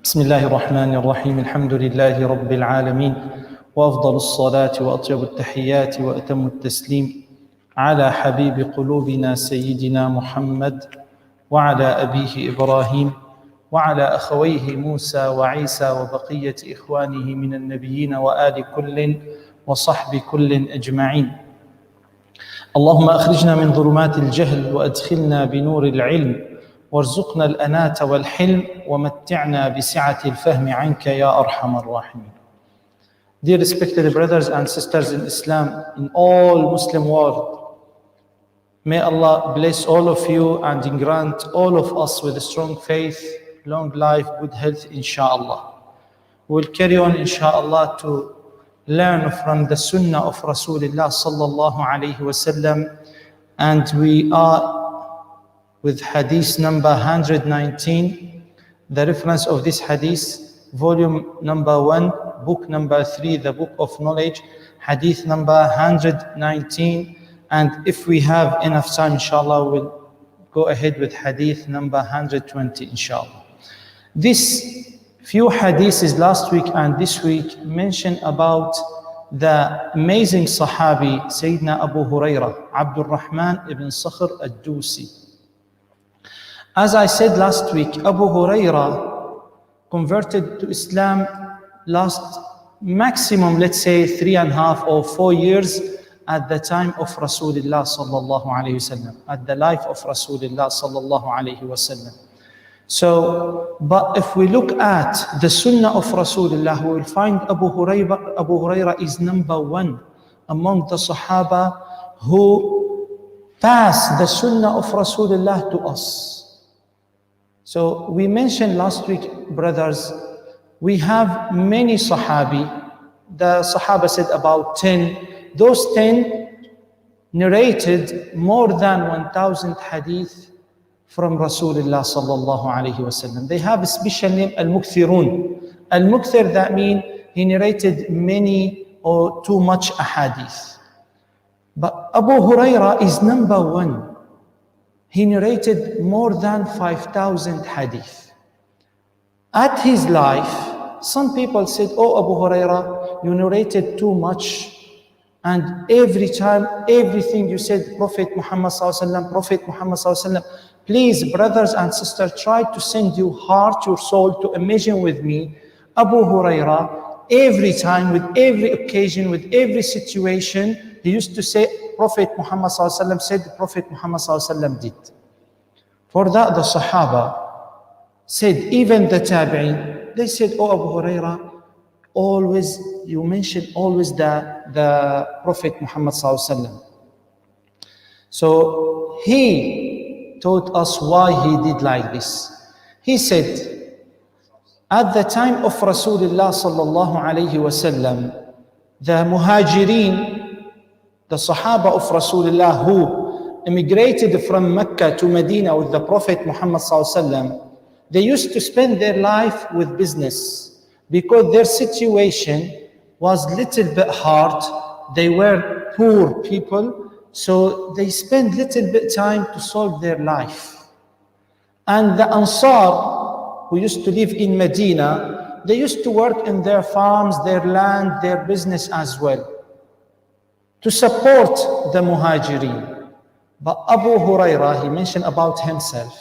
بسم الله الرحمن الرحيم الحمد لله رب العالمين وأفضل الصلاة وأطيب التحيات وأتم التسليم على حبيب قلوبنا سيدنا محمد وعلى أبيه إبراهيم وعلى أخويه موسى وعيسى وبقية إخوانه من النبيين وآل كل وصحب كل أجمعين. اللهم أخرجنا من ظلمات الجهل وأدخلنا بنور العلم وارزقنا الأناة والحلم ومتعنا بسعة الفهم عنك يا أرحم الراحمين. Dear respected brothers and sisters in Islam, in all Muslim world, may Allah bless all of you and grant all of us with a strong faith, long life, good health, inshallah. We'll carry on, inshallah, to learn from the Sunnah of Rasulullah sallallahu alayhi wasallam, and we are with hadith number 119. The reference of this hadith, volume number 1, book number 3, the book of knowledge, hadith number 119. And if we have enough time, inshallah, we'll go ahead with hadith number 120, inshallah. This few hadiths last week and this week mention about the amazing Sahabi, Sayyidina Abu Hurairah, Abdul Rahman ibn Sakhr al-Dusi. As I said last week, Abu Hurairah converted to Islam last maximum, let's say 3.5 or 4 years at the time of Rasulullah sallallahu alayhi wasallam, at the life of Rasulullah sallallahu alayhi wasallam. So, but if we look at the Sunnah of Rasulullah, we will find Abu Hurairah is number 1 among the Sahaba who passed the Sunnah of Rasulullah to us. So we mentioned last week, brothers, we have many Sahabi. The Sahaba said about 10. Those 10 narrated more than 1,000 hadith from Rasulullah sallallahu alayhi wasallam. They have a special name, Al-Mukthirun. Al-Mukthir, that means he narrated many or too much ahadith. But Abu Hurairah is number 1. He narrated more than 5,000 hadith. At his life, some people said, "Oh, Abu Hurairah, you narrated too much. And every time, everything you said, Prophet Muhammad sallallahu alaihi wasallam, Prophet Muhammad sallallahu alaihi wasallam." Please, brothers and sisters, try to send your heart, your soul to imagine with me, Abu Hurairah, every time, with every occasion, with every situation, he used to say, Prophet Muhammad sallallahu alaihi wasallam said, Prophet Muhammad sallallahu alaihi wasallam did. For that, the Sahaba said, even the Tabi'in, they said, "Oh, Abu Hurairah, always, you mention always the Prophet Muhammad sallallahu alaihi wasallam." So he taught us why he did like this. He said, at the time of Rasulullah sallallahu alayhi wasallam, the Muhajirin, the Sahaba of Rasulullah who immigrated from Mecca to Medina with the Prophet Muhammad sallallahu alaihi wasallam, they used to spend their life with business because their situation was little bit hard. They were poor people, so they spent little bit time to solve their life. And the Ansar, who used to live in Medina, they used to work in their farms, their land, their business as well, to support the Muhajirin. But Abu Hurairah, he mentioned about himself,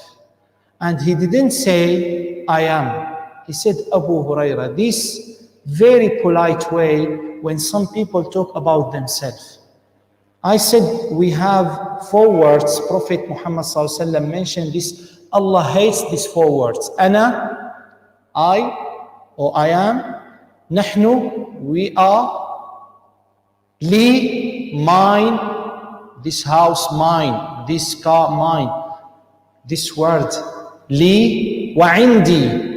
and he didn't say, "I am." He said, Abu Hurairah, this very polite way when some people talk about themselves. I said, we have 4 words. Prophet Muhammad sallallahu alaihi wasallam mentioned this. Allah hates these 4 words. Ana, I, or I am. Nahnu, we are. Li, mine. This house, mine. This car, mine. This word, li, wa indi.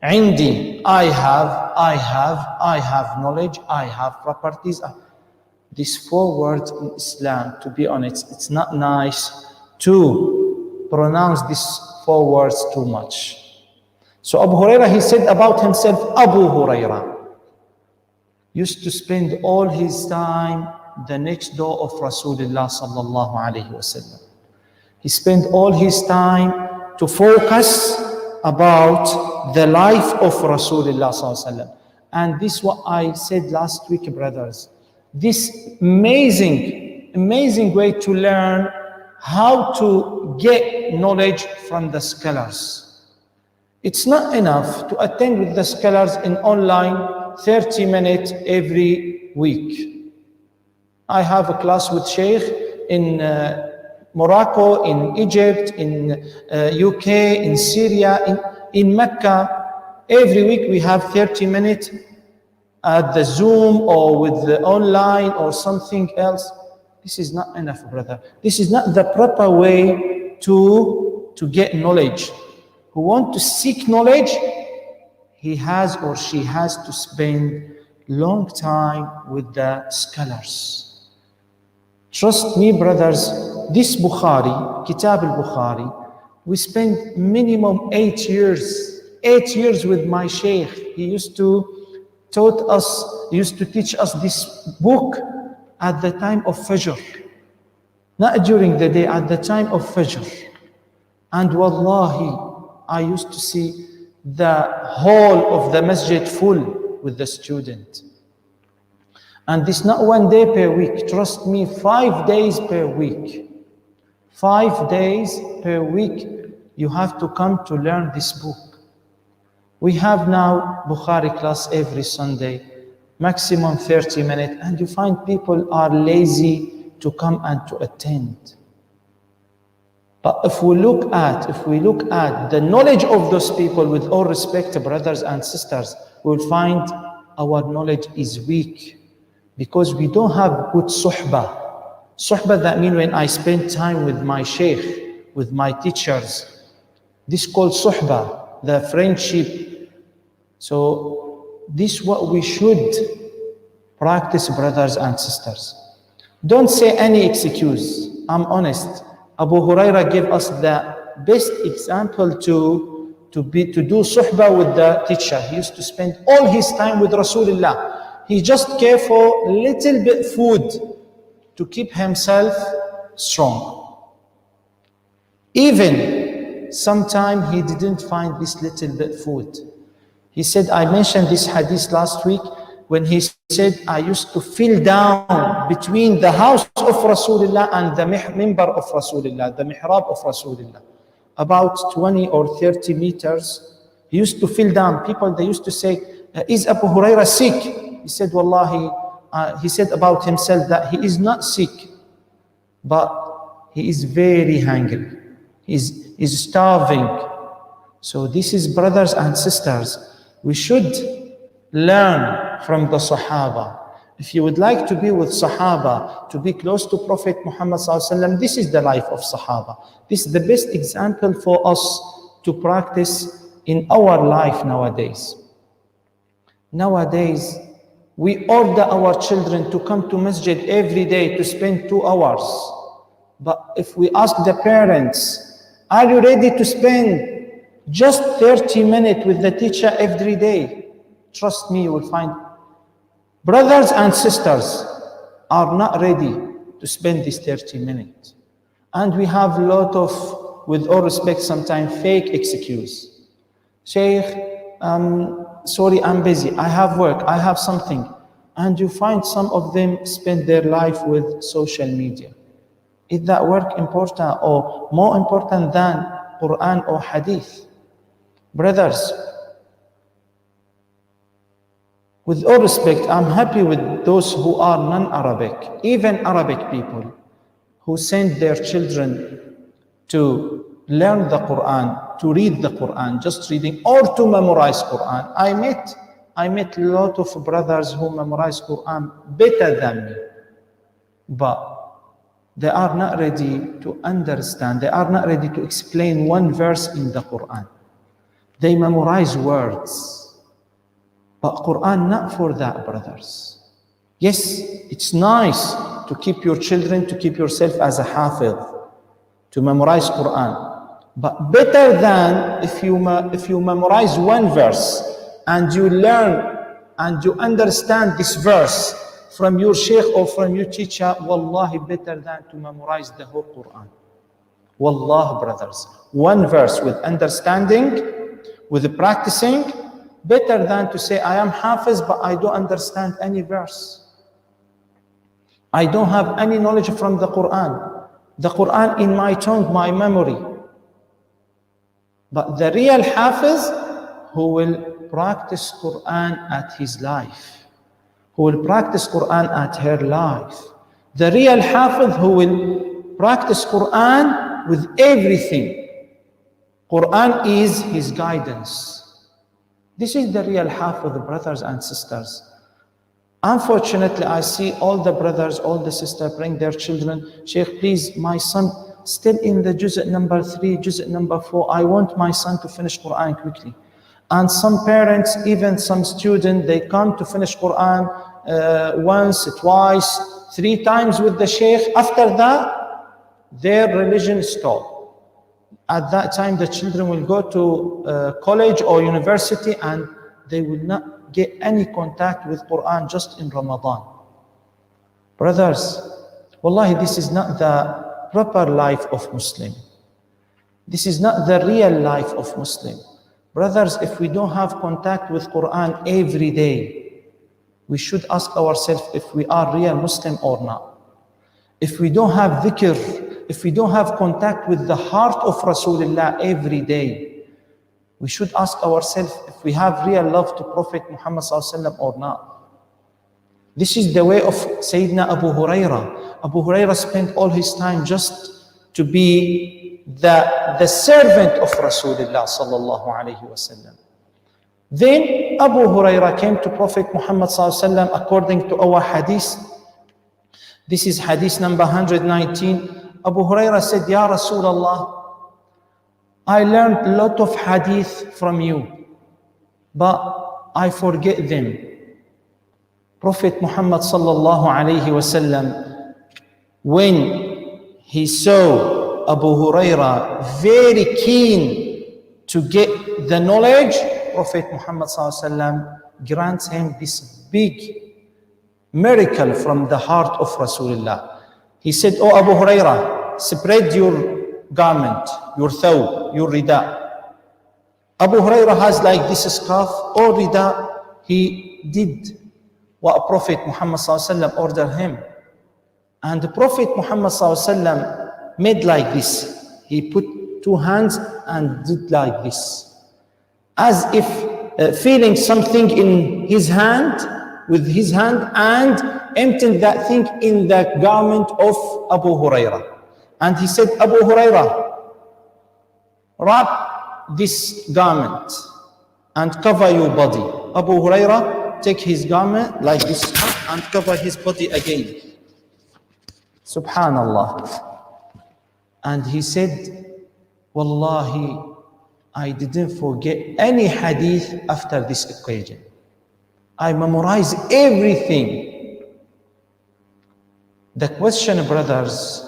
Indi, I have knowledge, I have properties. These 4 words in Islam, to be honest, it's not nice to pronounce these 4 words too much. So Abu Hurairah, he said about himself, Abu Hurairah used to spend all his time the next door of Rasulullah sallallahu alayhi wasallam. He spent all his time to focus about the life of Rasulullah sallallahu alaihi wasallam. And this is what I said last week, brothers. This amazing way to learn how to get knowledge from the scholars. It's not enough to attend with the scholars in online 30 minutes every week. I have a class with Sheikh in Morocco, in Egypt, in UK, in Syria, in Mecca. Every week we have 30 minutes at the Zoom or with the online or something else. This is not enough, brother. This is not the proper way to get knowledge. Who want to seek knowledge, he has or she has to spend long time with the scholars. Trust me, brothers, this Bukhari, Kitab al-Bukhari, we spent minimum 8 years. 8 years with my Shaykh. He used to teach us this book at the time of Fajr. Not during the day, at the time of Fajr. And wallahi, I used to see the whole of the masjid full with the student. And this not 1 day per week. Trust me, 5 days per week. 5 days per week, you have to come to learn this book. We have now Bukhari class every Sunday, maximum 30 minutes, and you find people are lazy to come and to attend. But if we look at the knowledge of those people, with all respect, brothers and sisters, we'll find our knowledge is weak because we don't have good suhbah. Suhbah, that means when I spend time with my sheikh, with my teachers. This is called suhbah, the friendship. So this is what we should practice, brothers and sisters. Don't say any excuse. I'm honest. Abu Huraira gave us the best example to do suhbah with the teacher. He used to spend all his time with Rasulullah. He just gave for little bit food to keep himself strong. Even sometime he didn't find this little bit food. He said, I mentioned this hadith last week, when he said, I used to feel down between the house of Rasulullah and the mimbar of Rasulullah, the mihrab of Rasulullah, about 20 or 30 meters. He used to feel down. People, they used to say, is Abu Huraira sick? He said, Wallahi, he said about himself that he is not sick, but he is very hungry. He's starving. So this is, brothers and sisters, we should learn from the Sahaba. If you would like to be with Sahaba, to be close to Prophet Muhammad sallallahu alaihi wasallam, this is the life of Sahaba. This is the best example for us to practice in our life nowadays. Nowadays, we order our children to come to masjid every day to spend 2 hours. But if we ask the parents, are you ready to spend just 30 minutes with the teacher every day? Trust me, you will find brothers and sisters are not ready to spend this 30 minutes. And we have a lot of, with all respect, sometimes fake excuse. Sheikh, sorry, I'm busy. I have work. I have something. And you find some of them spend their life with social media. Is that work important or more important than Quran or Hadith? Brothers, with all respect, I'm happy with those who are non-Arabic, even Arabic people, who send their children to learn the Quran, to read the Quran, just reading, or to memorize Quran. I met a lot of brothers who memorize Quran better than me, but they are not ready to understand. They are not ready to explain one verse in the Quran. They memorize words. But Quran, not for that, brothers. Yes, it's nice to keep your children, to keep yourself as a hafiz, to memorize Quran. But better than if you memorize one verse and you learn and you understand this verse from your sheikh or from your teacher, wallahi, better than to memorize the whole Quran. Wallah, brothers, one verse with understanding with the practicing, better than to say, I am Hafiz, but I don't understand any verse. I don't have any knowledge from the Quran. The Quran in my tongue, my memory. But the real Hafiz, who will practice Quran at his life, who will practice Quran at her life. The real Hafiz who will practice Quran with everything. Quran is his guidance. This is the real Hafiz, brothers and sisters. Unfortunately, I see all the brothers, all the sisters bring their children. Sheikh, please, my son still in the juz' number 3, juz' number 4. I want my son to finish Quran quickly. And some parents, even some students, they come to finish Quran once, twice, 3 times with the Sheikh. After that, their religion stops. At that time, the children will go to college or university and they will not get any contact with Quran just in Ramadan. Brothers, wallahi, this is not the proper life of Muslim. This is not the real life of Muslim. Brothers, if we don't have contact with Quran every day, we should ask ourselves if we are real Muslim or not. If we don't have dhikr, if we don't have contact with the heart of Rasulullah every day, we should ask ourselves if we have real love to Prophet Muhammad ﷺ or not. This is the way of Sayyidina Abu Huraira. Abu Huraira spent all his time just to be the servant of Rasulullah sallallahu alayhi wasallam. Then Abu Huraira came to Prophet Muhammad ﷺ according to our hadith. This is hadith number 119. Abu Huraira said, Ya Rasulullah, I learned a lot of hadith from you, but I forget them. Prophet Muhammad sallallahu alayhi wasallam, when he saw Abu Huraira very keen to get the knowledge, Prophet Muhammad sallallahu alayhi wasallam grants him this big miracle from the heart of Rasulullah. He said, Oh Abu Huraira, spread your garment, your thawb, your rida. Abu Huraira has like this scarf or rida. He did what Prophet Muhammad ﷺ ordered him. And the Prophet Muhammad ﷺ made like this. He put 2 hands and did like this. As if feeling something in his hand, with his hand, and emptied that thing in the garment of Abu Huraira. And he said, Abu Huraira, wrap this garment and cover your body. Abu Huraira take his garment like this and cover his body again. Subhanallah. And he said, Wallahi, I didn't forget any hadith after this occasion. I memorized everything. The question, brothers,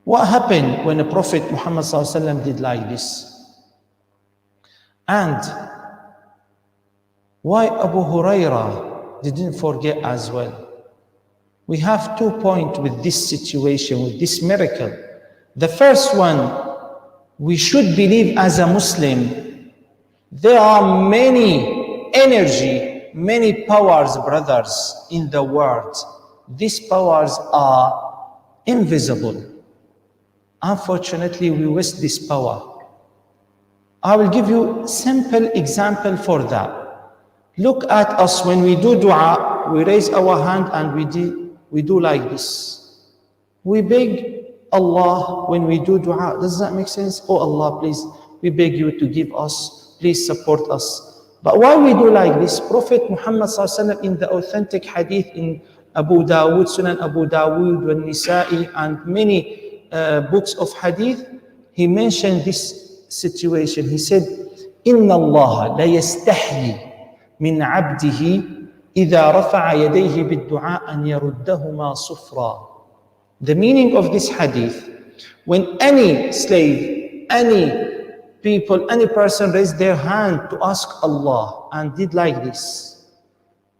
what happened when the Prophet Muhammad ﷺ did like this? And why Abu Huraira didn't forget as well? We have 2 points with this situation, with this miracle. The first one, we should believe as a Muslim, there are many energy, many powers, brothers, in the world. These powers are invisible. Unfortunately, we waste this power. I will give you a simple example for that. Look at us when we do dua, we raise our hand and we do like this. We beg Allah when we do dua. Does that make sense? Oh Allah, please, we beg you to give us, please support us. But why we do like this? Prophet Muhammad ﷺ in the authentic hadith in Abu Dawood, Sunan Abu Dawood, Nisa'i, and many books of hadith, he mentioned this situation. He said, Inna Allah la yastahyi min abdihi idha rafa'a yadayhi bid-du'a an yaruddahuma sufra. The meaning of this hadith, when any slave, any people, any person raised their hand to ask Allah and did like this,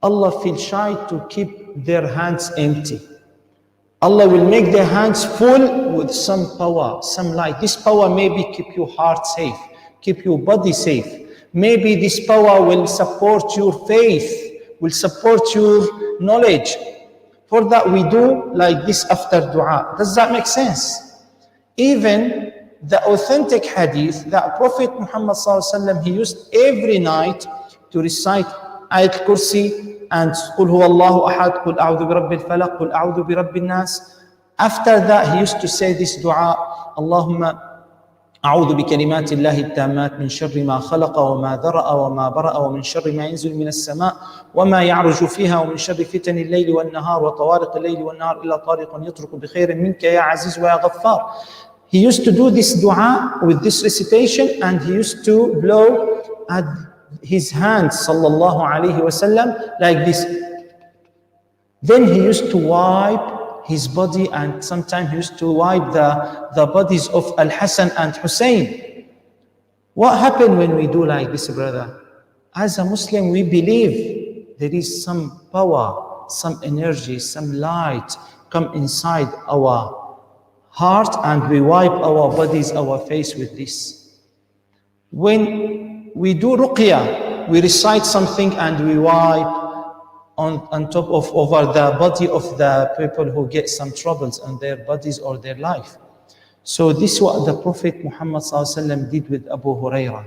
Allah feels shy to keep their hands empty. Allah will make their hands full with some power, some light. This power maybe keep your heart safe, keep your body safe. Maybe this power will support your faith, will support your knowledge. For that we do like this after dua. Does that make sense? Even the authentic hadith that Prophet Muhammad ﷺ, he used every night to recite Ayat Kursi and Qul huwa Allahu ahad, Qul a'udhu bi rabbil falaq, Qul a'udhu bi rabbin nas. After that he used to say this dua, Allahumma أعوذ بكلمات الله التامات من شر ما خلق وما ذرأ وما برأ ومن شر ما ينزل من السماء وما يعرج فيها ومن شر فتن الليل والنهار وطوارق الليل والنهار إلا طارق يترك بخير منك يا عزيز ويا غفار. He used to do this dua with this recitation, and he used to blow at his hands sallallahu alayhi wasallam like this. Then he used to wipe his body, and sometimes he used to wipe the bodies of Al-Hasan and Hussein. What happened when we do like this, brother? As a Muslim, we believe there is some power, some energy, some light come inside our heart, and we wipe our bodies, our face with this. When we do ruqyah, we recite something and we wipe on top of over the body of the people who get some troubles on their bodies or their life. So this is what the Prophet Muhammad ﷺ did with Abu Hurairah.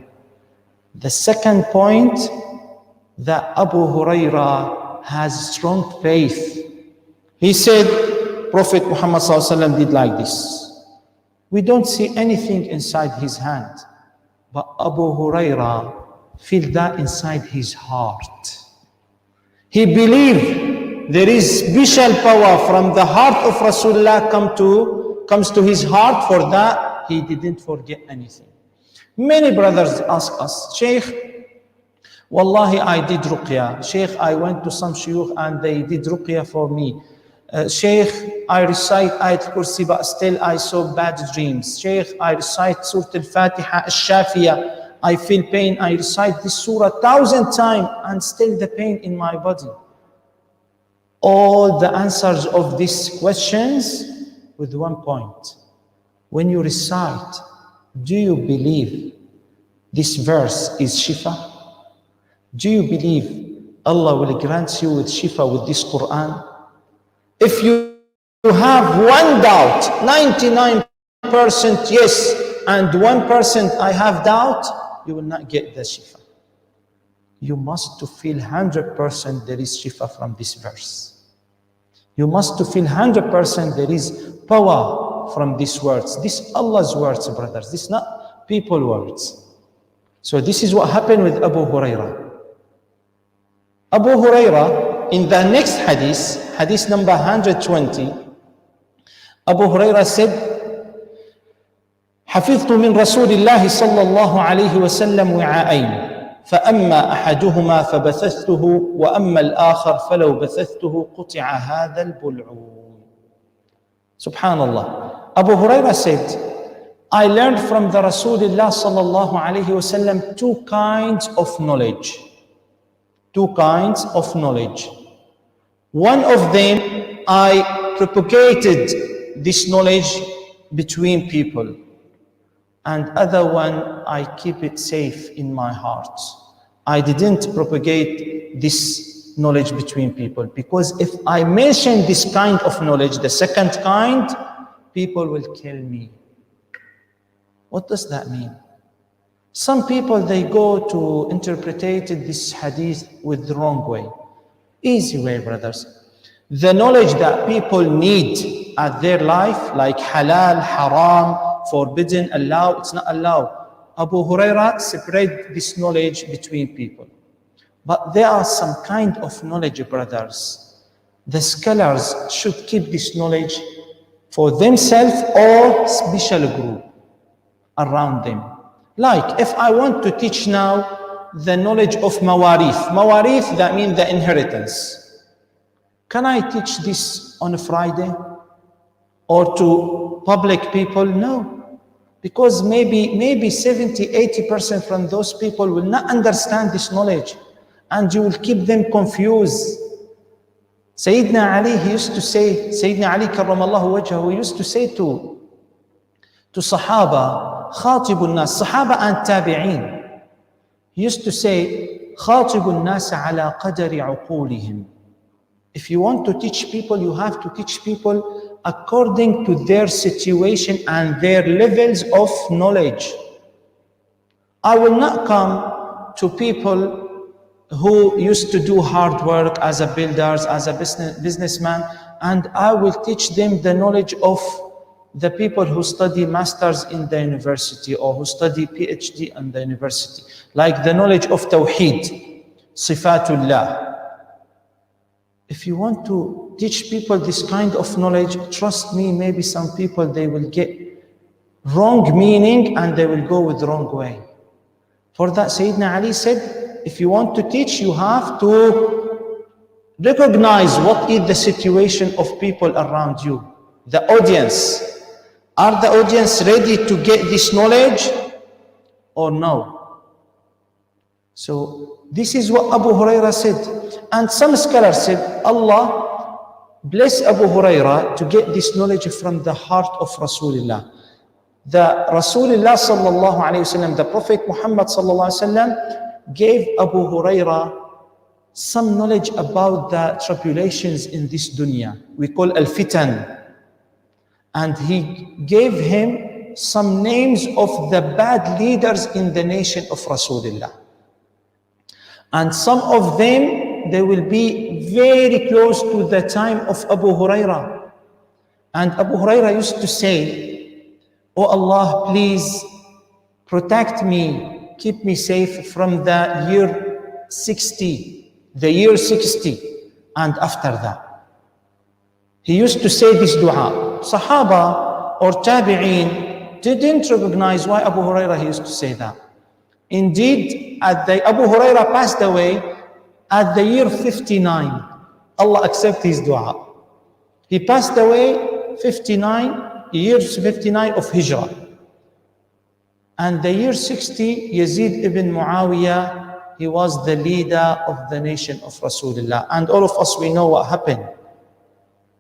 The second point, that Abu Hurairah has strong faith. He said, Prophet Muhammad ﷺ did like this. We don't see anything inside his hand, but Abu Hurairah feel that inside his heart. He believed there is special power from the heart of Rasulullah comes to his heart. For that, he didn't forget anything. Many brothers ask us, Sheikh, Wallahi, I did ruqyah. Sheikh, I went to some shuyukh and they did ruqyah for me. Sheikh, I recite Ayat Kursi, but still I saw bad dreams. Sheikh, I recite Surah Al-Fatiha, Al-Shafiyah. I feel pain. I recite this surah 1,000 times and still the pain in my body. All the answers of these questions with one point. When you recite, do you believe this verse is shifa? Do you believe Allah will grant you with shifa with this Quran? If you have one doubt, 99% yes, and 1% I have doubt, you will not get the shifa. You must to feel 100% there is shifa from this verse. You must to feel 100% there is power from these words. This Allah's words, brothers. This not people words. So this is what happened with Abu Hurairah. Abu Hurairah, in the next hadith, hadith number 120, Abu Hurairah said, حفظت من رسول الله صلى الله عليه وسلم وعاءين فأما أحدهما فبثثته وأما الآخر فلو بثثته قطع هذا البلعوم. Subhanallah. Abu Hurairah said, I learned from the Rasulullah صلى الله عليه وسلم two kinds of knowledge. Two kinds of knowledge. One of them, I propagated this knowledge between people. And other one, I keep it safe in my heart. I didn't propagate this knowledge between people, because if I mention this kind of knowledge, the second kind, people will kill me. What does that mean? Some people, they go to interpret this hadith with the wrong way. Easy way, brothers. The knowledge that people need at their life, like halal, haram, forbidden, allowed, it's not allowed. Abu Hurairah separated this knowledge between people. But there are some kind of knowledge, brothers. The scholars should keep this knowledge for themselves or special group around them. Like if I want to teach now the knowledge of mawarith. Mawarith, that means the inheritance. Can I teach this on a Friday? Or to public people? No. Because maybe 70, 80% from those people will not understand this knowledge, and you will keep them confused. Sayyidina Ali, he used to say, Sayyidina Ali karramallahu wajhahu, he used to say to Sahaba, خاطب الناس, Sahaba and Tabi'een, he used to say, خاطب الناس على قدر عقولهم. If you want to teach people, you have to teach people according to their situation and their levels of knowledge. I will not come to people who used to do hard work as a builders, as a businessman, and I will teach them the knowledge of the people who study masters in the university or who study PhD in the university, like the knowledge of Tawheed, Sifatullah. If you want to teach people this kind of knowledge, trust me, maybe some people, they will get wrong meaning and they will go with the wrong way. For that, Sayyidina Ali said, if you want to teach, you have to recognize what is the situation of people around you, the audience. Are the audience ready to get this knowledge or no? So this is what Abu Huraira said. And some scholars said, Allah bless Abu Huraira to get this knowledge from the heart of Rasulullah. The Rasulullah sallallahu alayhi wasallam, the Prophet Muhammad sallallahu alayhi wasallam, gave Abu Huraira some knowledge about the tribulations in this dunya. We call al-fitan. And he gave him some names of the bad leaders in the nation of Rasulullah. And some of them, they will be very close to the time of Abu Huraira. And Abu Huraira used to say, "Oh Allah, please protect me, keep me safe from the year 60, and after that." He used to say this dua. Sahaba or Tabi'een didn't recognize why Abu Huraira he used to say that. Indeed, Abu Huraira passed away at the year 59. Allah accept his dua. He passed away 59, years 59 of Hijrah. And the year 60, Yazid ibn Muawiyah, he was the leader of the nation of Rasulullah. And all of us, we know what happened.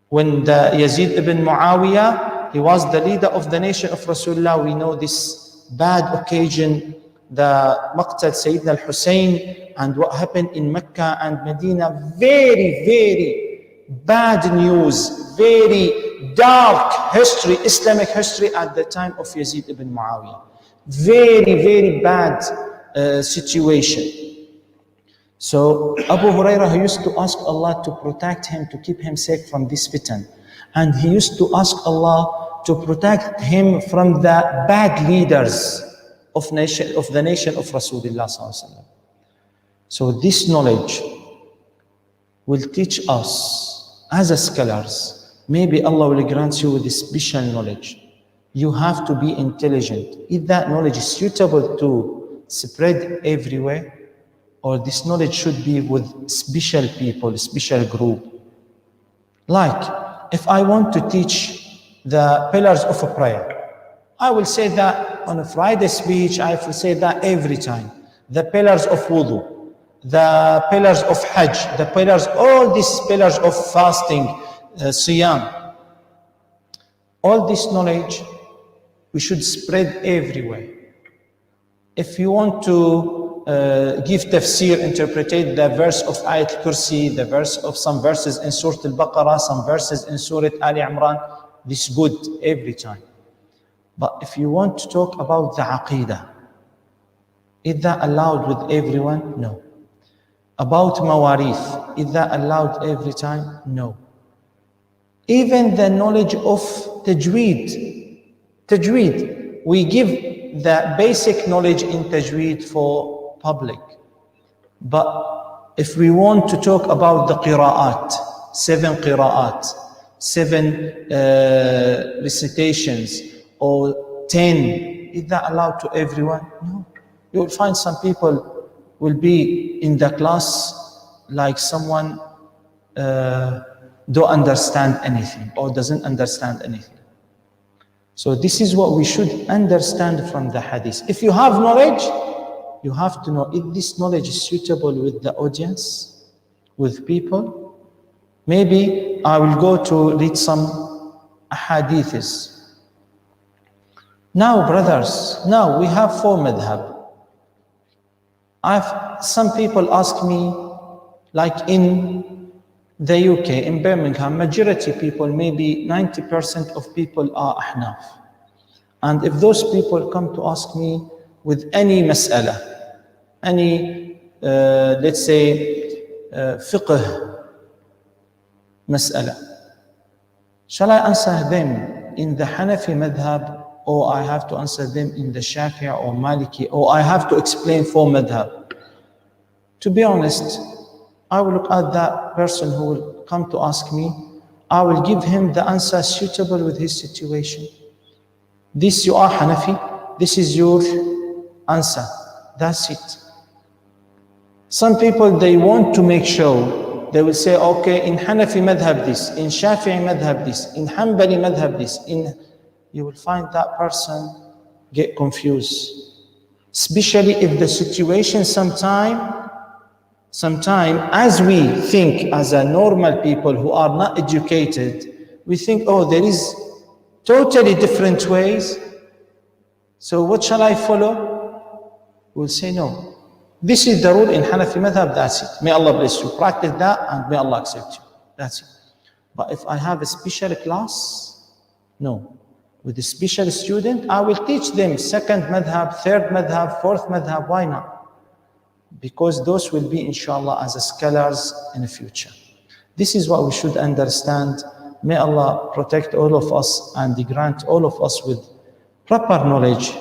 When the Yazid ibn Muawiyah, he was the leader of the nation of Rasulullah, we know this bad occasion, the Maqtal Sayyidina al-Hussein, and what happened in Mecca and Medina. Very, very bad news, very dark history, Islamic history at the time of Yazid ibn Muawiyah. Very, very bad situation. So Abu Huraira, he used to ask Allah to protect him, to keep him safe from this fitan. And he used to ask Allah to protect him from the bad leaders of the nation of Rasulullah sallallahu alaihi wasallam. So this knowledge will teach us as a scholars. Maybe Allah will grant you with special knowledge. You have to be intelligent. If that knowledge is suitable to spread everywhere, or this knowledge should be with special people, special group. Like, if I want to teach the pillars of a prayer, I will say that on a Friday speech, I will say that every time. The pillars of wudu, the pillars of hajj, the pillars, all these pillars of fasting, siyam. All this knowledge, we should spread everywhere. If you want to give tafsir, interpret the verse of Ayat al-Kursi, the verse of some verses in Surah Al-Baqarah, some verses in Surah Ali Imran, this is good every time. But if you want to talk about the Aqidah, is that allowed with everyone? No. About Mawarith, is that allowed every time? No. Even the knowledge of Tajweed. Tajweed, we give the basic knowledge in Tajweed for public. But if we want to talk about the qira'at, 7 qira'at, 7 recitations, or 10, is that allowed to everyone? No. You will find some people will be in the class like someone don't understand anything or doesn't understand anything. So this is what we should understand from the hadith. If you have knowledge, you have to know if this knowledge is suitable with the audience, with people. Maybe I will go to read some hadiths. Now, brothers, now we have 4 madhab. Some people ask me, like in the UK, in Birmingham, majority people, maybe 90% of people are Ahnaf. And if those people come to ask me with any mas'ala, any, let's say, fiqh mas'ala, shall I answer them in the Hanafi madhab, or I have to answer them in the Shafi'i or Maliki, or I have to explain 4 madhab? To be honest, I will look at that person who will come to ask me. I will give him the answer suitable with his situation. This, you are Hanafi, this is your answer. That's it. Some people, they want to make sure. They will say, okay, in Hanafi madhab this, in Shafi'i madhab this, in Hanbali madhab this. You will find that person get confused. Especially if the situation sometime, as we think as a normal people who are not educated, we think, oh, there is totally different ways. So what shall I follow? We'll say no. This is the rule in Hanafi madhab, that's it. May Allah bless you. Practice that and may Allah accept you. That's it. But if I have a special class, no. With a special student, I will teach them 2nd madhab, 3rd madhab, 4th madhab. Why not? Because those will be, inshallah, as scholars in the future. This is what we should understand. May Allah protect all of us and grant all of us with proper knowledge.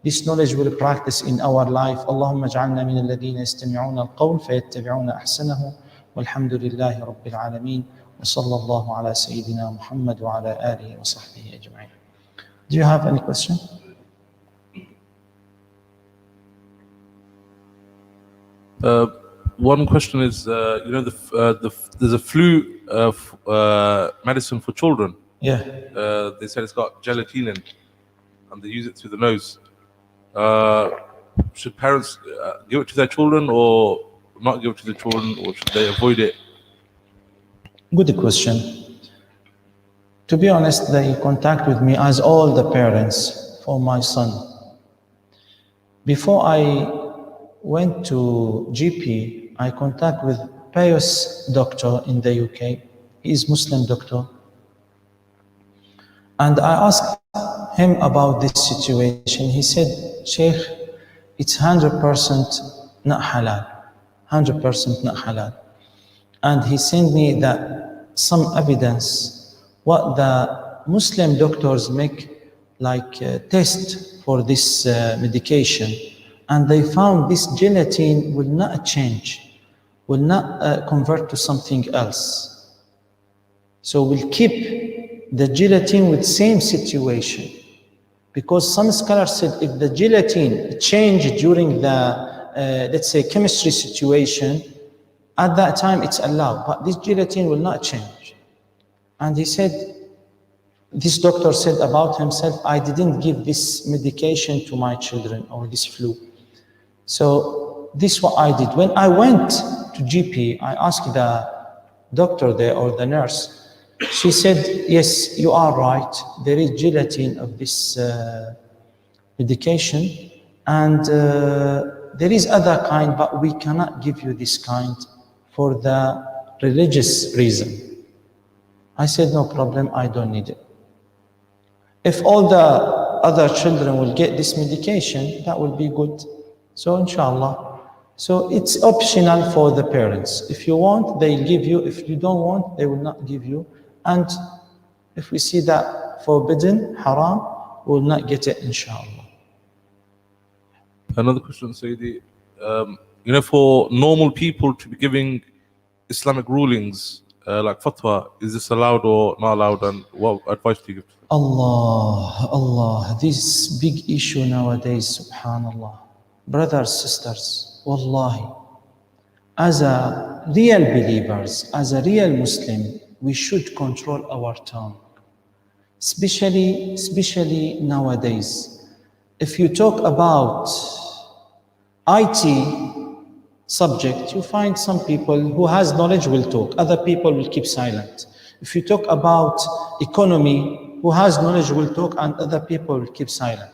This knowledge will practice in our life. Allahumma ja'alna min alladhina yastami'una al-qawl fayattabi'una ahsanahu walhamdulillahi rabbil alameen wa sallallahu ala sayyidina Muhammad wa ala alihi wa sahbihi ajma'in. Do you have any question? One question is, there's a flu medicine for children. Yeah. They said it's got gelatin in, and they use it through the nose. Should parents give it to their children, or not give it to the children, or should they avoid it? Good question. To be honest, they contact with me as all the parents for my son. Before I went to GP, I contact with pious doctor in the UK. He is Muslim doctor. And I asked him about this situation. He said, Sheikh, it's 100% not halal. 100% not halal. And he sent me that some evidence what the Muslim doctors make like test for this medication, and they found this gelatin will not change, will not convert to something else. So we'll keep the gelatin with same situation, because some scholars said if the gelatin changed during the let's say chemistry situation, at that time it's allowed, but this gelatin will not change. And he said, this doctor said about himself, I didn't give this medication to my children, or this flu. So this is what I did. When I went to GP, I asked the doctor there or the nurse. She said, yes, you are right. There is gelatin of this medication, and there is other kind, but we cannot give you this kind for the religious reason. I said, no problem, I don't need it. If all the other children will get this medication, that will be good. So inshallah. So it's optional for the parents. If you want, they'll give you. If you don't want, they will not give you. And if we see that forbidden, haram, we will not get it, inshallah. Another question, Sayyidi. For normal people to be giving Islamic rulings, like fatwa, is this allowed or not allowed, and what advice do you give? Allah, this big issue nowadays, subhanallah. Brothers, sisters, wallahi, as a real believers, as a real Muslim, we should control our tongue. Especially nowadays. If you talk about IT subject, you find some people who has knowledge will talk, other people will keep silent. If you talk about economy, who has knowledge will talk and other people will keep silent.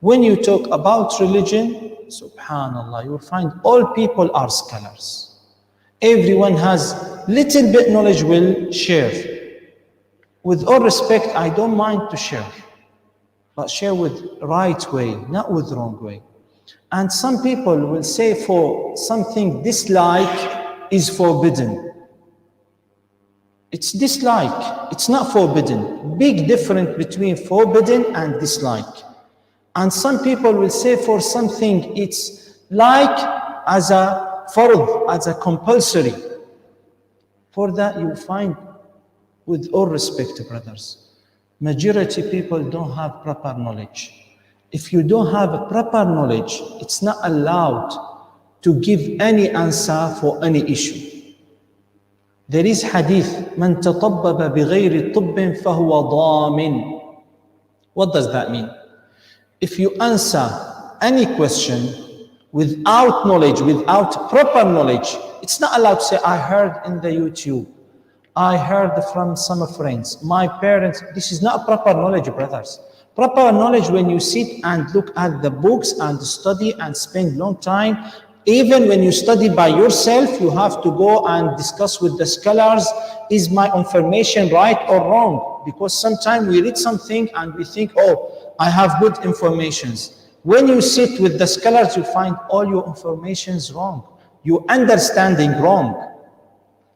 When you talk about religion, subhanallah, you will find all people are scholars. Everyone has little bit knowledge will share. With all respect, I don't mind to share, but share with right way, not with wrong way. And some people will say for something dislike is forbidden. It's dislike, it's not forbidden. Big difference between forbidden and dislike. And some people will say for something it's like as a fard, as a compulsory. For that you find, with all respect, brothers, majority people don't have proper knowledge. If you don't have a proper knowledge, it's not allowed to give any answer for any issue. There is hadith, من تطبب بغير طب فهو ضامن. What does that mean? If you answer any question without knowledge, without proper knowledge, it's not allowed to say, I heard in the YouTube, I heard from some friends, my parents. This is not proper knowledge, brothers. Proper knowledge when you sit and look at the books and study and spend long time. Even when you study by yourself, you have to go and discuss with the scholars, is my information right or wrong? Because sometimes we read something and we think, oh, I have good informations. When you sit with the scholars, you find all your informations wrong. Your understanding wrong.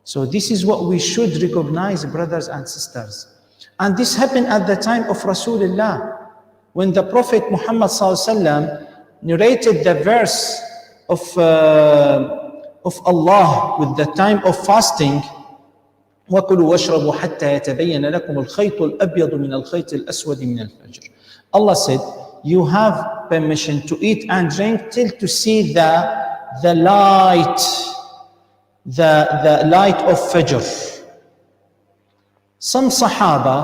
So this is what we should recognize, brothers and sisters. And this happened at the time of Rasulullah. When the Prophet Muhammad ﷺ narrated the verse of Allah with the time of fasting, وَكُلُوا وَاشْرَبُوا حَتَّى يَتَبَيَّنَ لَكُمُ الْخَيْطُ الْأَبْيَضُ مِنَ الْخَيْطِ الْأَسْوَدِ مِنَ الْفَجْرِ. Allah said, you have permission to eat and drink till to see the light, the light of Fajr. Some Sahaba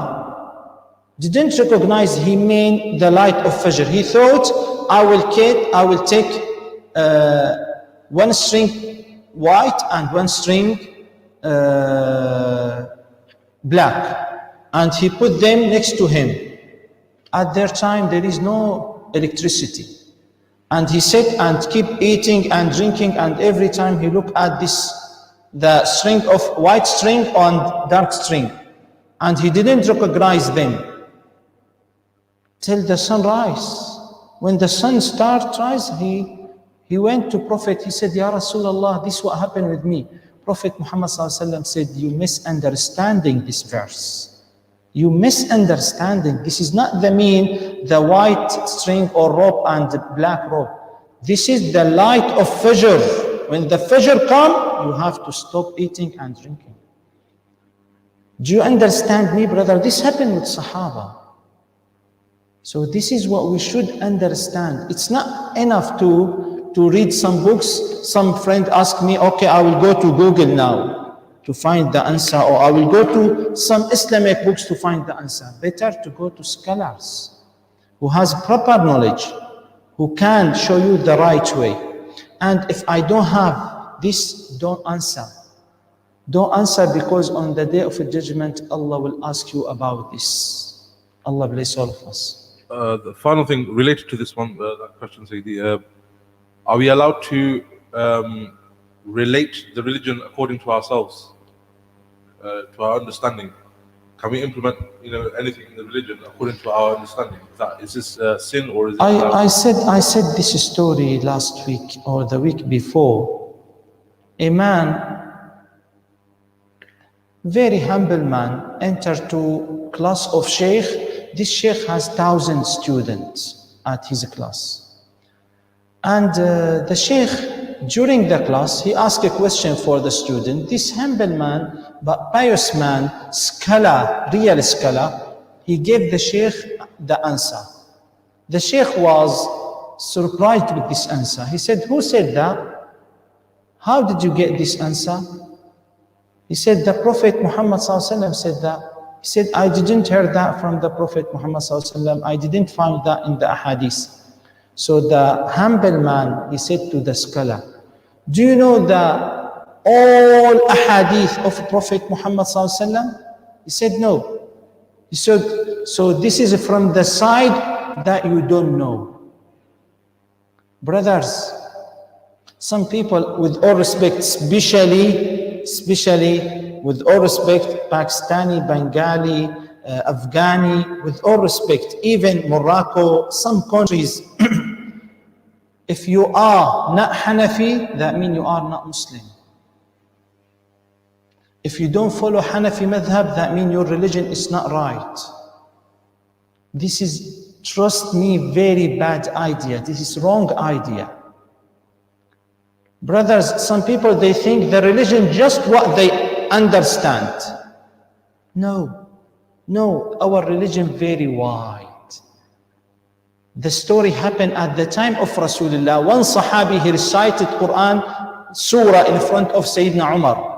didn't recognize he meant the light of Fajr. He thought, I will take one string white and one string black, and he put them next to him. At their time, there is no electricity. And he sat and keep eating and drinking, and every time he looked at the string of white string on dark string, and he didn't recognize them till the sunrise. When the sun started rise, he went to Prophet. He said, Ya Rasulullah, this is what happened with me. Prophet Muhammad ﷺ said, you misunderstanding this verse. You misunderstanding. This is not the mean, the white string or rope and the black rope. This is the light of Fajr. When the Fajr come, you have to stop eating and drinking. Do you understand me, brother? This happened with Sahaba. So this is what we should understand. It's not enough to read some books. Some friend asked me, okay, I will go to Google now to find the answer, or I will go to some Islamic books to find the answer. Better to go to scholars who has proper knowledge, who can show you the right way. And if I don't have this, don't answer. Don't answer, because on the day of judgment, Allah will ask you about this. Allah bless all of us. The final thing related to this one, that question, Sayyidi, are we allowed to relate the religion according to ourselves, to our understanding? Can we implement, anything in the religion according to our understanding? Is this sin, or is it? I said this story last week or the week before. A man, very humble man, entered to class of Sheikh. This Sheikh has 1,000 students at his class. And the Sheikh, during the class, he asked a question for the student. This humble man, but pious man, scholar, real scholar, he gave the Sheikh the answer. The Sheikh was surprised with this answer. He said, who said that? How did you get this answer? He said, the Prophet Muhammad ﷺ said that. He said, I didn't hear that from the Prophet Muhammad ﷺ. I didn't find that in the ahadith. So the humble man, he said to the scholar, do you know that all ahadith of Prophet Muhammad ﷺ? He said, no. He said, so this is from the side that you don't know. Brothers, some people, with all respect, especially with all respect, Pakistani, Bengali, Afghani, with all respect, even Morocco, some countries, if you are not Hanafi, that means you are not Muslim. If you don't follow Hanafi madhab, that means your religion is not right. This is, trust me, very bad idea. This is wrong idea. Brothers, some people, they think the religion just what they understand. No, our religion very wide. The story happened at the time of Rasulullah. One Sahabi, he recited Quran surah in front of Sayyidina Umar.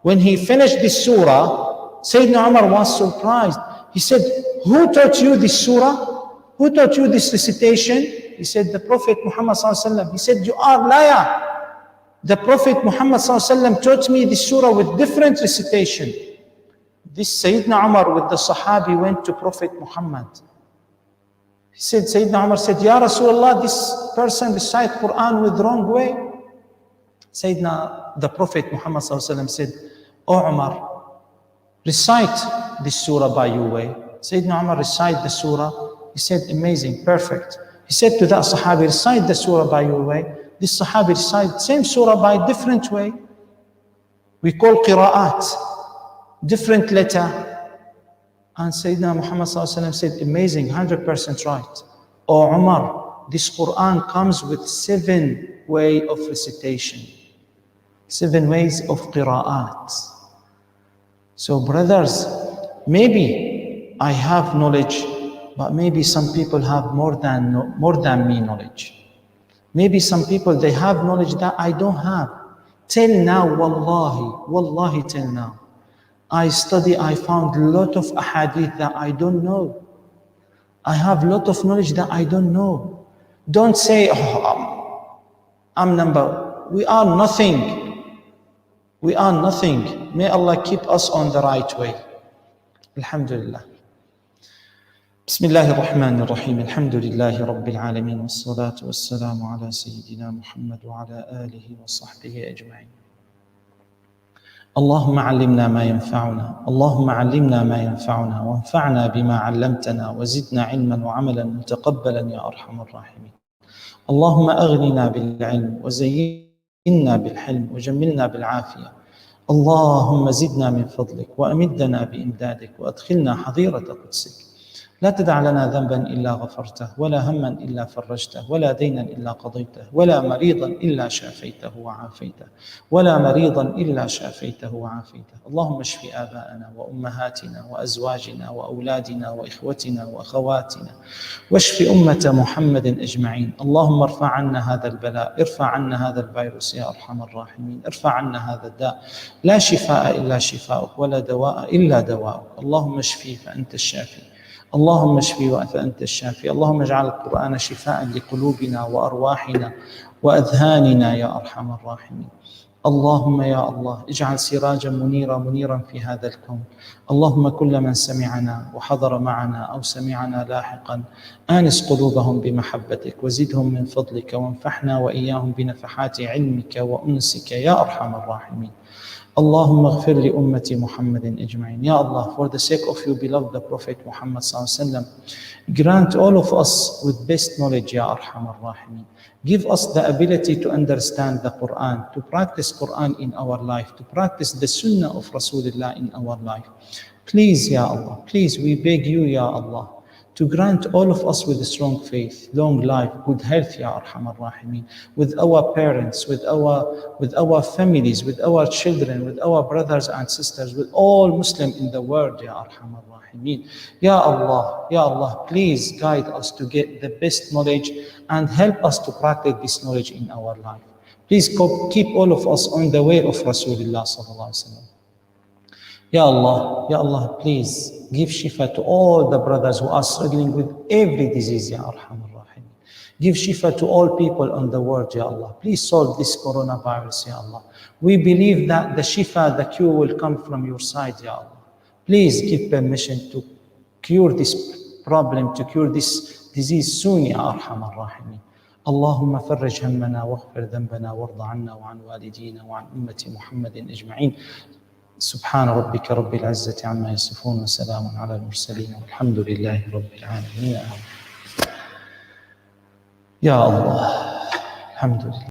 When he finished this surah, Sayyidina Umar was surprised. He said, who taught you this surah? Who taught you this recitation? He said, the Prophet Muhammad sallallahu alaihi wasallam. He said, you are liar. The Prophet Muhammad sallallahu alaihi wasallam taught me this surah with different recitation. This Sayyidina Umar with the Sahabi went to Prophet Muhammad. He said, Sayyidina Umar said, Ya Rasulullah, this person recite Quran with wrong way. The Prophet Muhammad sallallahu alaihi wasallam said, O Umar, recite this surah by your way. Sayyidina Umar recite the surah. He said, amazing, perfect. He said to that Sahabi, recite the surah by your way. This Sahabi recited same surah by different way. We call qira'at, different letter. And Sayyidina Muhammad sallallahu alaihi wasallam said, amazing, 100% right. O Umar, this Quran comes with 7 ways of recitation, 7 ways of qira'at. So brothers, maybe I have knowledge, but maybe some people have more than me knowledge. Maybe some people, they have knowledge that I don't have. Till now, wallahi, till now, I found a lot of ahadith that I don't know. I have a lot of knowledge that I don't know. Don't say, I'm we are nothing. We are nothing. May Allah keep us on the right way. Alhamdulillah. بسم الله الرحمن الرحيم الحمد لله رب العالمين والصلاة والسلام على سيدنا محمد وعلى آله وصحبه أجمعين. اللهم علمنا ما ينفعنا وانفعنا بما علمتنا وزدنا علما وعملا متقبلا يا أرحم الراحمين. اللهم أغننا بالعلم وزينا بالحلم وجملنا بالعافية. اللهم زدنا من فضلك وأمدنا بإمدادك وأدخلنا حظيرة قدسك. لا تدع لنا ذنبا إلا غفرته ولا هما إلا فرجته ولا دينا إلا قضيته ولا مريضا إلا شافيته وعافيته. اللهم اشف آباءنا وأمهاتنا وأزواجنا وأولادنا وإخوتنا وأخواتنا واشف أمة محمد أجمعين. اللهم ارفع عنا هذا البلاء، ارفع عنا هذا الفيروس يا أرحم الراحمين، ارفع عنا هذا الداء. لا شفاء إلا شفاؤك ولا دواء إلا دواؤك. اللهم اشفي فأنت الشافي، اللهم اشفي وأنت الشافي. اللهم اجعل القرآن شفاء لقلوبنا وأرواحنا وأذهاننا يا أرحم الراحمين. اللهم يا الله اجعل سراجا منيرا في هذا الكون. اللهم كل من سمعنا وحضر معنا أو سمعنا لاحقا آنس قلوبهم بمحبتك وزدهم من فضلك وانفحنا وإياهم بنفحات علمك وأنسك يا أرحم الراحمين. اللهم اغفر لأمة محمد أجمعين. Ya Allah, for the sake of your beloved the Prophet Muhammad sallallahu alaihi wasallam, grant all of us with best knowledge, Ya Arhamar Rahimin. Give us the ability to understand the Quran, to practice Quran in our life, to practice the Sunnah of Rasulullah in our life. Please, Ya Allah, please, we beg you, Ya Allah, to grant all of us with a strong faith, long life, good health, Ya Arhamar Rahimin, with our parents, with our families, with our children, with our brothers and sisters, with all Muslims in the world, Ya Arhamar Rahimin. Ya Allah, please guide us to get the best knowledge and help us to practice this knowledge in our life. Please keep all of us on the way of Rasulullah sallallahu alaihi wasallam. Ya Allah, please give shifa to all the brothers who are struggling with every disease, Ya Arhamar Rahim. Give shifa to all people on the world, Ya Allah. Please solve this coronavirus, Ya Allah. We believe that the shifa, the cure will come from your side, Ya Allah. Please give permission to cure this problem, to cure this disease soon, Ya Arhamar Rahim. اللهم فرج همنا واغفر ذنبنا وارض عنا وعن والدينا وعن أمة محمد أجمعين. سبحان ربك رب العزة عما يصفون وسلام على المرسلين والحمد لله رب العالمين. يا الله، الحمد لله.